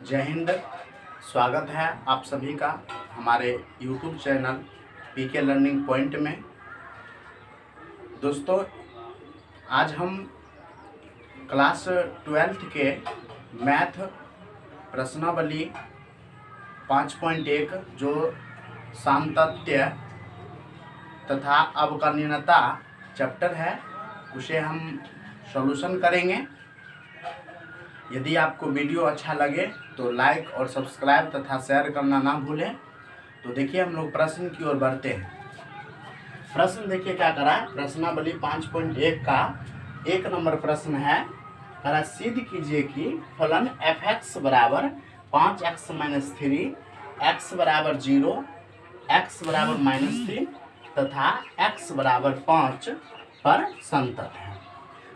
जय हिंद। स्वागत है आप सभी का हमारे YouTube channel PK learning point में। दोस्तों, आज हम क्लास 12th के मैथ प्रश्नावली 5.1 जो सामतत्य तथा अवकलनीयता चैप्टर है उसे हम सॉल्यूशन करेंगे। यदि आपको वीडियो अच्छा लगे तो लाइक और सब्सक्राइब तथा शेयर करना ना भूलें। तो देखिए हम लोग प्रश्न की ओर बढ़ते हैं। प्रश्न देखिए क्या करा है। प्रश्नावली 5.1 का 1 नंबर प्रश्न है। करा सिद्ध कीजिए कि फलन f(x) बराबर 5x - 3, x बराबर 0, x बराबर -3 तथा x बराबर 5 पर संतत है।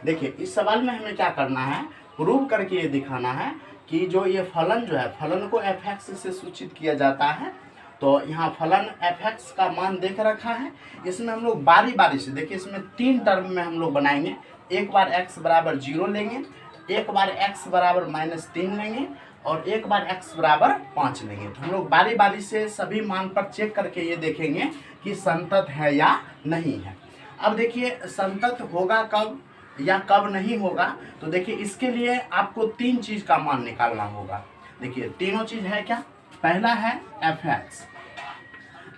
देखिए इस सवाल में हमें क्या करना है, प्रूव करके ये दिखाना है कि जो ये फलन जो है, फलन को f(x) से सूचित किया जाता है। तो यहाँ फलन f(x) का मान देख रखा है। इसमें हम लोग बारी बारी से देखिए, इसमें 3 टर्म में हम लोग बनाएंगे। एक बार x बराबर 0 लेंगे, एक बार x बराबर -3 लेंगे और एक बार x बराबर 5 लेंगे। तो हम लोग बारी बारी से सभी मान पर चेक करके ये देखेंगे कि संतत है या नहीं है। अब देखिए संतत होगा कब या कब नहीं होगा। तो देखिए इसके लिए आपको 3 चीज़ का मान निकालना होगा। देखिए तीनों चीज़ है क्या। पहला है f(x).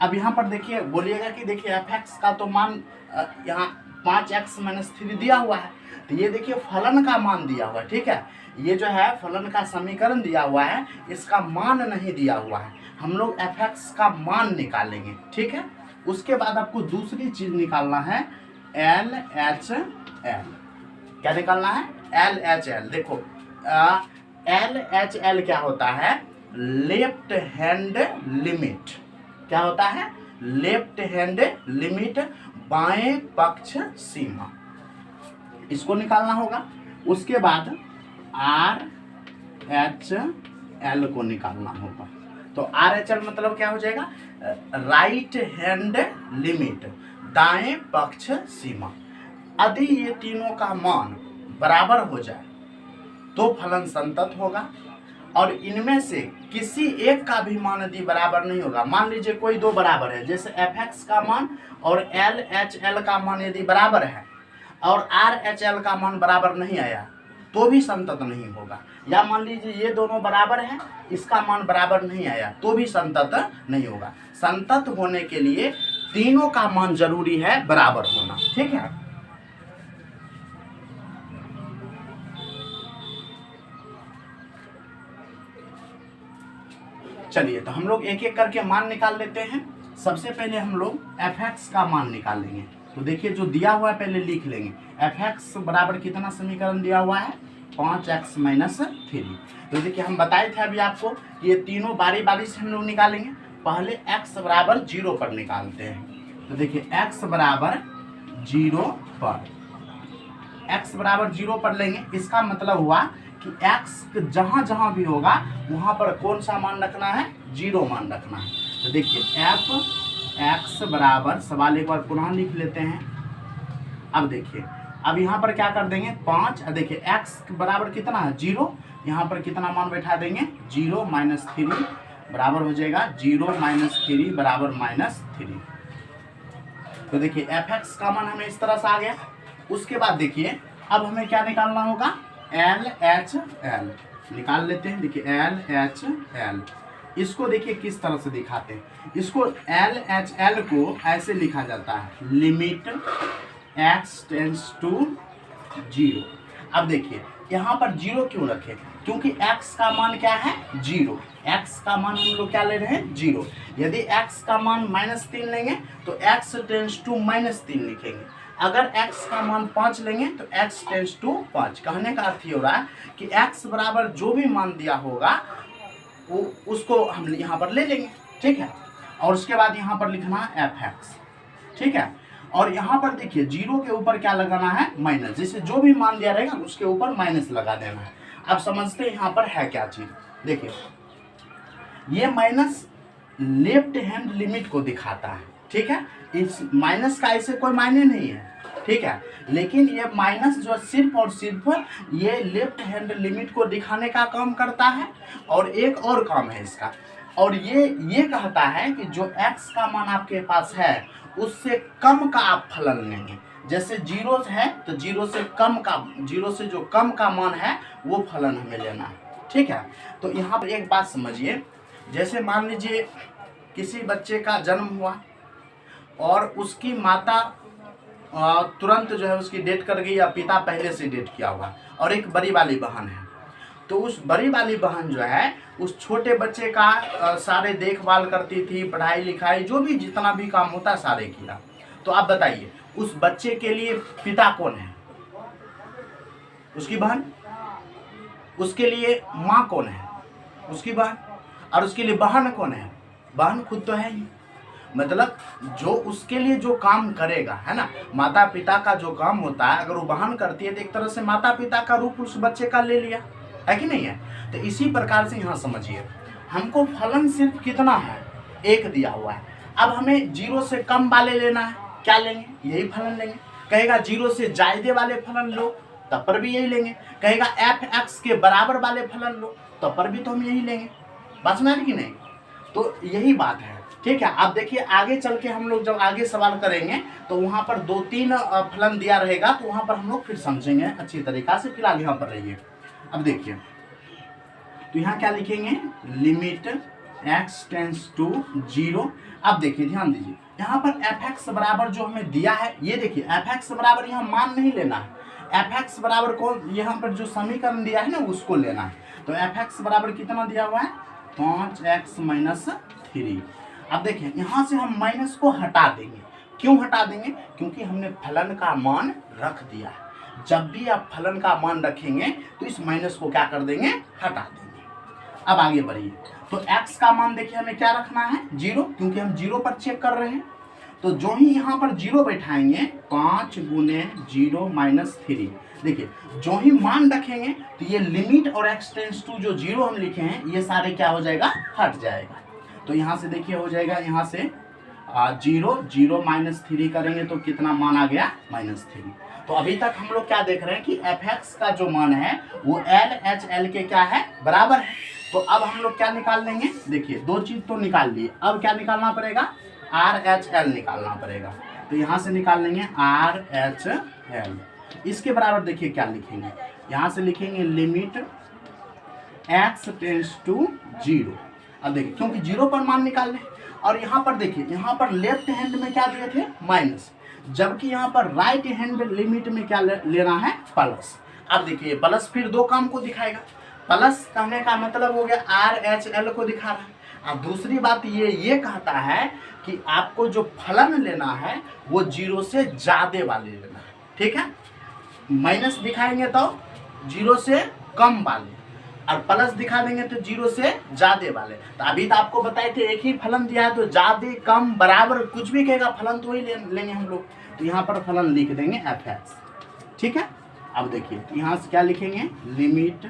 अब यहाँ पर देखिए बोलिएगा कि देखिए f(x) का तो मान यहाँ 5x - 3 दिया हुआ है। तो ये देखिए फलन का मान दिया हुआ है, ठीक है। ये जो है फलन का समीकरण दिया हुआ है, इसका मान नहीं दिया हुआ है। हम लोग f(x) का मान निकालेंगे, ठीक है। उसके बाद आपको दूसरी चीज़ निकालना है LHL। क्या निकालना है? LHL। देखो LHL क्या होता है? Left hand limit. क्या होता है? लेफ्ट हैंड लिमिट, बाएं पक्ष सीमा। इसको निकालना होगा। उसके बाद RHL को निकालना होगा। तो RHL मतलब क्या हो जाएगा? राइट हैंड लिमिट, दाएं पक्ष सीमा। यदि ये तीनों का मान बराबर हो जाए तो फलन संतत होगा। और इनमें से किसी एक का भी मान यदि बराबर नहीं होगा, मान लीजिए कोई दो बराबर है, जैसे f(x) का मान और LHL का मान यदि बराबर है और RHL का मान बराबर नहीं आया तो भी संतत नहीं होगा। या मान लीजिए ये दोनों बराबर हैं, इसका मान बराबर नहीं आया तो भी संतत नहीं होगा। संतत होने के लिए तीनों का मान जरूरी है बराबर होना, ठीक है। चलिए तो हम लोग एक एक करके मान निकाल लेते हैं। सबसे पहले हम लोग f(x) का मान निकालेंगे। तो देखिए जो दिया हुआ है पहले लिख लेंगे। f(x) बराबर कितना समीकरण दिया हुआ है? 5x - 3। तो देखिए हम बताए थे अभी आपको, ये तीनों बारी बारी से हम लोग निकालेंगे। पहले x बराबर 0 पर निकालते हैं। तो देखिए x बराबर 0 पर, x बराबर 0 पर लेंगे। इसका मतलब हुआ कि x जहाँ जहाँ भी होगा वहाँ पर कौन सा मान रखना है? 0 मान रखना है। तो देखिए f(x) बराबर, सवाल एक बार पुनः लिख लेते हैं। अब देखिए अब यहाँ पर क्या कर देंगे? 5। देखिए x बराबर कितना है? 0। यहाँ पर कितना मान बैठा देंगे? 0 - 3 बराबर हो जाएगा 0 - 3 बराबर -3। तो देखिए f(x) का मान हमें इस तरह से आ गया। उसके बाद देखिए अब हमें क्या निकालना होगा? LHL निकाल लेते हैं। देखिए LHL, इसको देखिए किस तरह से दिखाते हैं। इसको LHL को ऐसे लिखा जाता है, लिमिट x टेंड्स टू 0। अब देखिए यहाँ पर 0 क्यों रखे? क्योंकि x का मान क्या है? 0। x का मान हम लोग क्या ले रहे हैं? 0। यदि x का मान -3 लेंगे तो x टेंड्स टू -3 लिखेंगे। अगर x का मान 5 लेंगे तो x टेंड्स टू 5। कहने का अर्थ ये हो रहा है कि x बराबर जो भी मान दिया होगा वो उसको हम यहाँ पर ले लेंगे, ठीक है। और उसके बाद यहाँ पर लिखना है f(x), ठीक है। और यहाँ पर देखिए 0 के ऊपर क्या लगाना है? माइनस। जैसे जो भी मान दिया रहेगा उसके ऊपर माइनस लगा देना है। अब समझते हैं यहाँ पर है क्या चीज। देखिए ये माइनस लेफ्ट हैंड लिमिट को दिखाता है, ठीक है, इस माइनस का ऐसे कोई मायने नहीं है, ठीक है। लेकिन ये माइनस जो सिर्फ और सिर्फ ये लेफ्ट हैंड लिमिट को दिखाने का काम करता है, और एक और काम है इसका, और ये कहता है कि जो x का मान आपके पास है उससे कम का आप फलन लेंगे। जैसे 0 है तो 0 से जो कम का मान है वो फलन हमें लेना है, ठीक है। तो यहाँ पर एक बात समझिए, जैसे मान लीजिए किसी बच्चे का जन्म हुआ और उसकी माता तुरंत जो है उसकी डेथ कर गई, या पिता पहले से डेथ किया हुआ, और एक बड़ी वाली बहन है, तो उस बड़ी वाली बहन जो है उस छोटे बच्चे का सारे देखभाल करती थी, पढ़ाई लिखाई जो भी जितना भी काम होता सारे किया। तो आप बताइए उस बच्चे के लिए पिता कौन है? उसकी बहन। उसके लिए माँ कौन है? उसकी बहन। और उसके लिए बहन कौन है? बहन खुद तो है ही। मतलब जो उसके लिए जो काम करेगा, है ना, माता पिता का जो काम होता है, अगर वो बहन करती है तो एक तरह से माता पिता का रूप उस बच्चे का ले लिया, है कि नहीं है। तो इसी प्रकार से यहाँ समझिए, हमको फलन सिर्फ कितना है? 1 दिया हुआ है। अब हमें 0 से कम वाले लेना है, क्या लेंगे? यही फलन लेंगे। कहेगा 0 से ज्यादा वाले फलन लो, तब पर भी यही लेंगे। कहेगा f(x) के बराबर वाले फलन लो, तब पर भी तो हम यही लेंगे। बात समझ कि नहीं? तो यही बात है, ठीक है। आप देखिए आगे चल के हम लोग जब आगे सवाल करेंगे तो वहाँ पर 2-3 फलन दिया रहेगा, तो वहाँ पर हम लोग फिर समझेंगे अच्छी तरीका से। फिलहाल यहाँ पर रहिए। अब देखिए तो यहाँ क्या लिखेंगे? Limit x tends to 0। अब देखिए ध्यान दीजिए, यहाँ पर f(x) बराबर जो हमें दिया है, ये देखिए f(x) बराबर यहाँ मान नहीं लेना है। f(x) बराबर कौन, यहाँ पर जो समीकरण दिया है ना उसको लेना है। तो f(x) बराबर कितना दिया हुआ है? 5x - 3। अब देखिए यहाँ से हम माइनस को हटा देंगे। क्यों हटा देंगे? क्योंकि हमने फलन का मान रख दिया है। जब भी आप फलन का मान रखेंगे तो इस माइनस को क्या कर देंगे? हटा देंगे। अब आगे बढ़िए, तो x का मान देखिए हमें क्या रखना है? 0, क्योंकि हम 0 पर चेक कर रहे हैं। तो जो ही यहाँ पर 0 बैठाएंगे, 5 × 0 - 3। देखिए जो ही मान रखेंगे तो ये लिमिट और x टेंस टू जो 0 हम लिखे हैं ये सारे क्या हो जाएगा? हट जाएगा। तो यहाँ से देखिए हो जाएगा, यहाँ से 0 - 3 करेंगे तो कितना मान आ गया? -3। तो अभी तक हम लोग क्या देख रहे हैं कि f(x) का जो मान है वो LHL के क्या है? बराबर है। तो अब हम लोग क्या निकाल लेंगे? देखिए 2 चीज तो निकाल लिए, अब क्या निकालना पड़ेगा? RHL निकालना पड़ेगा। तो यहाँ से निकाल लेंगे RHL। इसके बराबर देखिए क्या लिखेंगे? यहाँ से लिखेंगे लिमिट x टेंस टू 0। अब देखिए क्योंकि 0 पर मान निकाल लें, और यहाँ पर देखिए यहाँ पर लेफ्ट हैंड में क्या दिए थे? माइनस, जबकि यहाँ पर राइट हैंड लिमिट में क्या लेना है? प्लस। अब देखिए प्लस फिर 2 काम को दिखाएगा। प्लस कहने का मतलब हो गया RHL को दिखा रहा है। अब दूसरी बात ये कहता है कि आपको जो फलन लेना है वो 0 से ज्यादा वाले लेना है, ठीक है। माइनस दिखाएंगे तो 0 से कम वाले, और प्लस दिखा देंगे तो 0 से ज्यादा वाले। तो अभी तो आपको बताए थे एक ही फलन दिया है, तो ज्यादा कम बराबर कुछ भी कहेगा फलन तो ही लेंगे हम लोग। तो यहाँ पर फलन लिख देंगे f(x), ठीक है। अब देखिए यहाँ से क्या लिखेंगे? Limit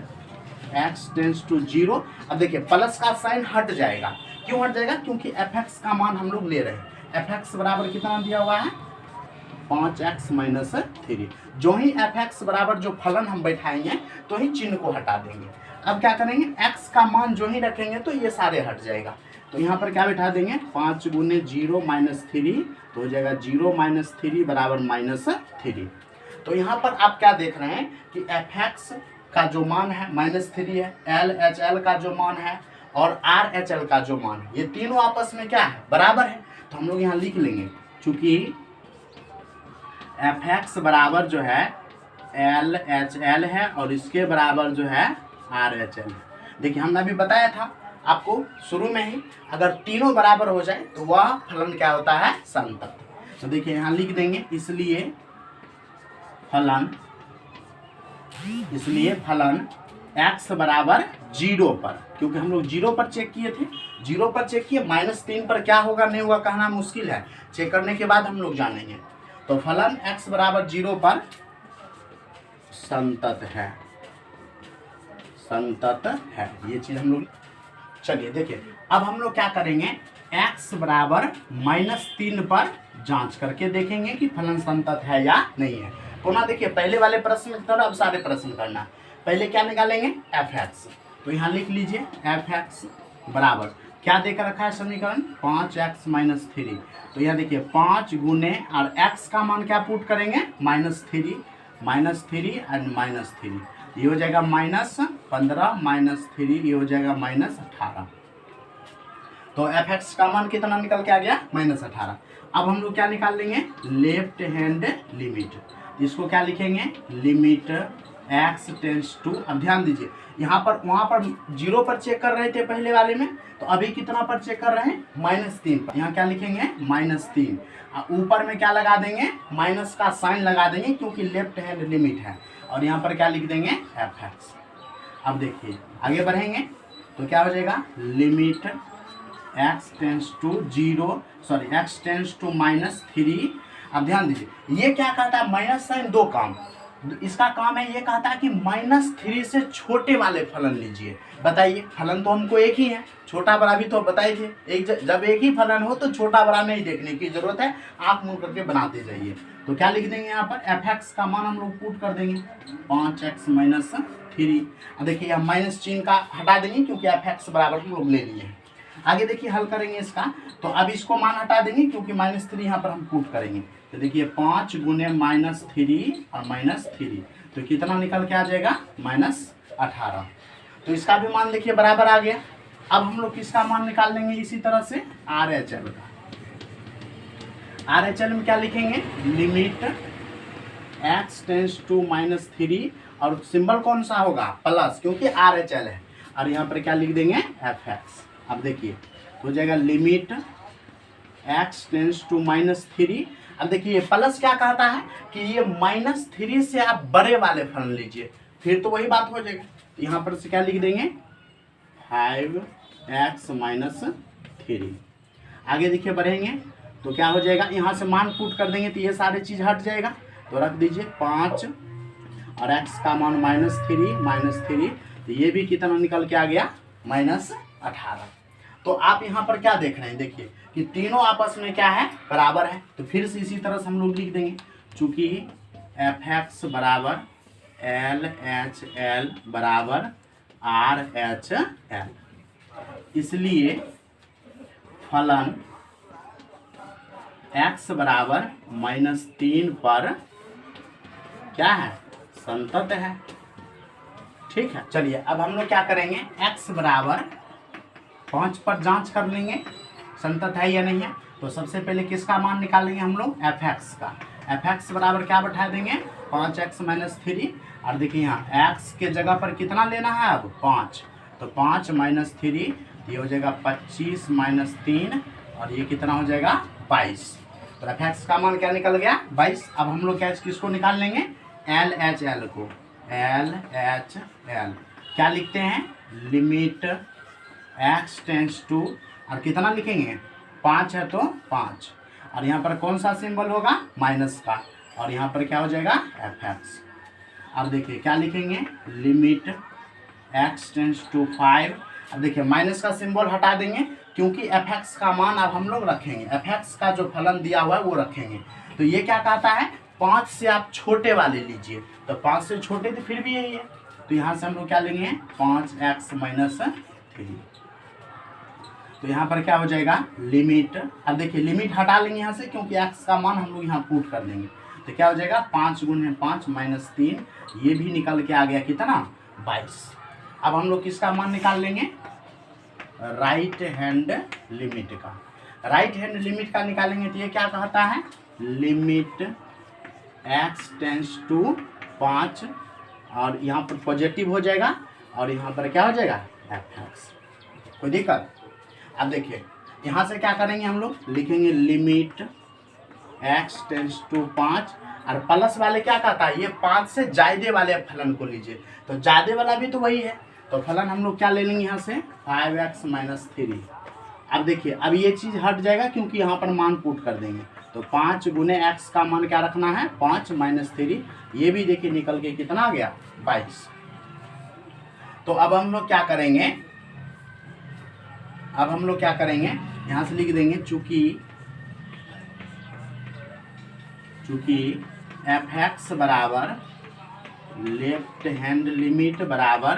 x tends to 0। अब देखिए प्लस का साइन हट जाएगा। क्यों हट जाएगा? क्योंकि f(x) का मान हम लोग ले रहे हैं। f(x) बराबर कितना दिया हुआ है? 5x - 3। जो ही f(x) बराबर जो फलन हम बैठाएंगे तो ही चिन्ह को हटा देंगे। अब क्या करेंगे? x का मान जो ही रखेंगे तो ये सारे हट जाएगा। तो यहाँ पर क्या बैठा देंगे? 5 × 0 - 3, तो हो जाएगा 0 - 3 बराबर -3। तो यहाँ पर आप क्या देख रहे हैं कि f(x) का जो मान है -3 है, LHL का जो मान है और RHL का जो मान है, ये तीनों आपस में क्या है? बराबर है। तो हम लोग यहाँ लिख लेंगे, चूंकि f(x) बराबर जो है LHL है और इसके बराबर जो है RHL है। देखिए हमने अभी बताया था आपको शुरू में ही, अगर तीनों बराबर हो जाए तो वह फलन क्या होता है? संतत। तो देखिए यहाँ लिख देंगे, इसलिए फलन x बराबर 0 पर, क्योंकि हम लोग 0 पर चेक किए थे, 0 पर चेक किए, -3 पर क्या होगा नहीं होगा कहना मुश्किल है, चेक करने के बाद हम लोग जानेंगे। तो फलन x बराबर 0 पर संतत है, ये चीज हम लोग। चलिए देखिए अब हम लोग क्या करेंगे, x बराबर -3 पर जांच करके देखेंगे कि फलन संतत है या नहीं है। पुनः देखिए पहले वाले प्रश्न की तरह अब सारे प्रश्न करना। पहले क्या निकालेंगे fx, तो यहाँ लिख लीजिए fx बराबर क्या देकर रखा है समीकरण 5x - 3। तो यहाँ देखिए 5 गुने और x का मान क्या पुट करेंगे -3 एंड -3, ये हो जाएगा -15 -3, ये हो जाएगा -18। तो fx का मान कितना निकल के आ गया -18। अब हम लोग क्या निकाल लेंगे लेफ्ट हैंड लिमिट। इसको क्या लिखेंगे लिमिट x टेंड्स टू, अब ध्यान दीजिए यहाँ पर वहाँ पर 0 पर चेक कर रहे थे पहले वाले में, तो अभी कितना पर चेक कर रहे हैं -3 पर। यहाँ क्या लिखेंगे -3, ऊपर में क्या लगा देंगे माइनस का साइन लगा देंगे क्योंकि लेफ्ट हैंड लिमिट है, और यहाँ पर क्या लिख देंगे fx। अब देखिए आगे बढ़ेंगे तो क्या हो जाएगा लिमिट x टेंड्स टू -3। अब ध्यान दीजिए ये क्या कहता है माइनस साइन दो काम, इसका काम है ये कहता है कि -3 से छोटे वाले फलन लीजिए। बताइए फलन तो हमको एक ही है, छोटा बड़ा भी तो बताए थे, जब एक ही फलन हो तो छोटा बड़ा नहीं देखने की जरूरत है, आंख मूंद करके बनाते जाइए। तो क्या लिख देंगे यहाँ पर fx का मान हम लोग पुट कर देंगे 5x - 3। अब देखिए यहाँ माइनस चिन्ह का हटा देंगे क्योंकि fx बराबर हम लोग ले लिए हैं। आगे देखिए हल करेंगे इसका, तो अब इसको मान हटा देंगे क्योंकि -3 यहाँ पर हम पुट करेंगे। तो देखिए 5 गुने -3 और -3, तो कितना निकल के आ जाएगा -18। तो इसका भी मान देखिए बराबर आ गया। अब हम लोग किसका मान निकाल लेंगे इसी तरह से RHL का। RHL में क्या लिखेंगे लिमिट x टेंड्स टू -3, और सिंबल कौन सा होगा प्लस क्योंकि RHL है, और यहाँ पर क्या लिख देंगे fx। अब देखिए हो जाएगा लिमिट x टेंड्स टू -3। अब देखिए प्लस क्या कहता है कि ये -3 से आप बड़े वाले फलन लीजिए, फिर तो वही बात हो जाएगा। तो यहाँ पर से क्या लिख देंगे 5x - 3। आगे देखिए बढ़ेंगे तो क्या हो जाएगा, यहाँ से मान पुट कर देंगे तो ये सारी चीज़ हट जाएगा। तो रख दीजिए 5 और x का मान -3, तो ये भी कितना निकल के आ गया -18। तो आप यहाँ पर क्या देख रहे हैं देखिए कि तीनों आपस में क्या है बराबर है। तो फिर से इसी तरह से हम लोग लिख देंगे चूँकि fx बराबर LHL बराबर RHL, इसलिए फलन x बराबर -3 पर क्या है संतत है। ठीक है, चलिए अब हम लोग क्या करेंगे x बराबर 5 पर जांच कर लेंगे संतत है या नहीं है। तो सबसे पहले किसका मान निकालेंगे हम लोग fx का। fx बराबर क्या बैठा देंगे 5x - 3, और देखिए यहाँ x के जगह पर कितना लेना है अब 5, तो 5 - 3 ये हो जाएगा 25 - 3, और ये कितना हो जाएगा 22। तो fx का मान क्या निकल गया 22। अब हम लोग क्या किसको निकाल लेंगे LHL को। LHL क्या लिखते हैं लिमिट x टेंड्स टू, और कितना लिखेंगे 5 है तो 5, और यहाँ पर कौन सा सिंबल होगा माइनस का, और यहाँ पर क्या हो जाएगा fx। अब देखिए क्या लिखेंगे लिमिट x टेंड्स टू 5। अब देखिए माइनस का सिंबल हटा देंगे क्योंकि fx का मान अब हम लोग रखेंगे, fx का जो फलन दिया हुआ है वो रखेंगे। तो ये क्या कहता है 5 से आप छोटे वाले लीजिए, तो 5 से छोटे तो फिर भी यही है। तो यहाँ से हम लोग क्या लेंगे 5x - 3। तो यहाँ पर क्या हो जाएगा लिमिट, अब देखिए लिमिट हटा लेंगे यहाँ से क्योंकि x का मान हम लोग यहाँ पुट कर देंगे। तो क्या हो जाएगा 5 गुने 5 -3, ये भी निकल के आ गया कितना 22। अब हम लोग किसका मान निकाल लेंगे राइट हैंड लिमिट का। राइट हैंड लिमिट का निकालेंगे तो ये क्या कहता है लिमिट x टेंड्स टू 5, और यहाँ पर पॉजिटिव हो जाएगा, और यहाँ पर क्या हो जाएगा fx। कोई दिक्कत। अब देखिए यहाँ से क्या करेंगे हम लोग लिखेंगे लिमिट x टेंड्स टू 5, और प्लस वाले क्या कहता है ये 5 से ज़्यादा वाले फलन को लीजिए, तो ज़्यादा वाला भी तो वही है। तो फलन हम लोग क्या ले लेंगे यहाँ से 5x - 3। अब देखिए अब ये चीज़ हट जाएगा क्योंकि यहाँ पर मान पुट कर देंगे। तो 5 गुने x का मान क्या रखना है 5 - 3, ये भी देखिए निकल के कितना आ गया 22। तो अब हम लोग क्या करेंगे अब हम लोग क्या करेंगे, यहाँ से लिख देंगे चूंकि एफ एक्स बराबर लेफ्ट हैंड लिमिट बराबर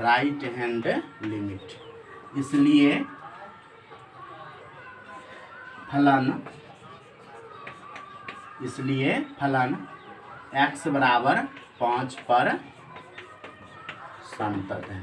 राइट हैंड लिमिट, इसलिए फलन x बराबर 5 पर संतत है।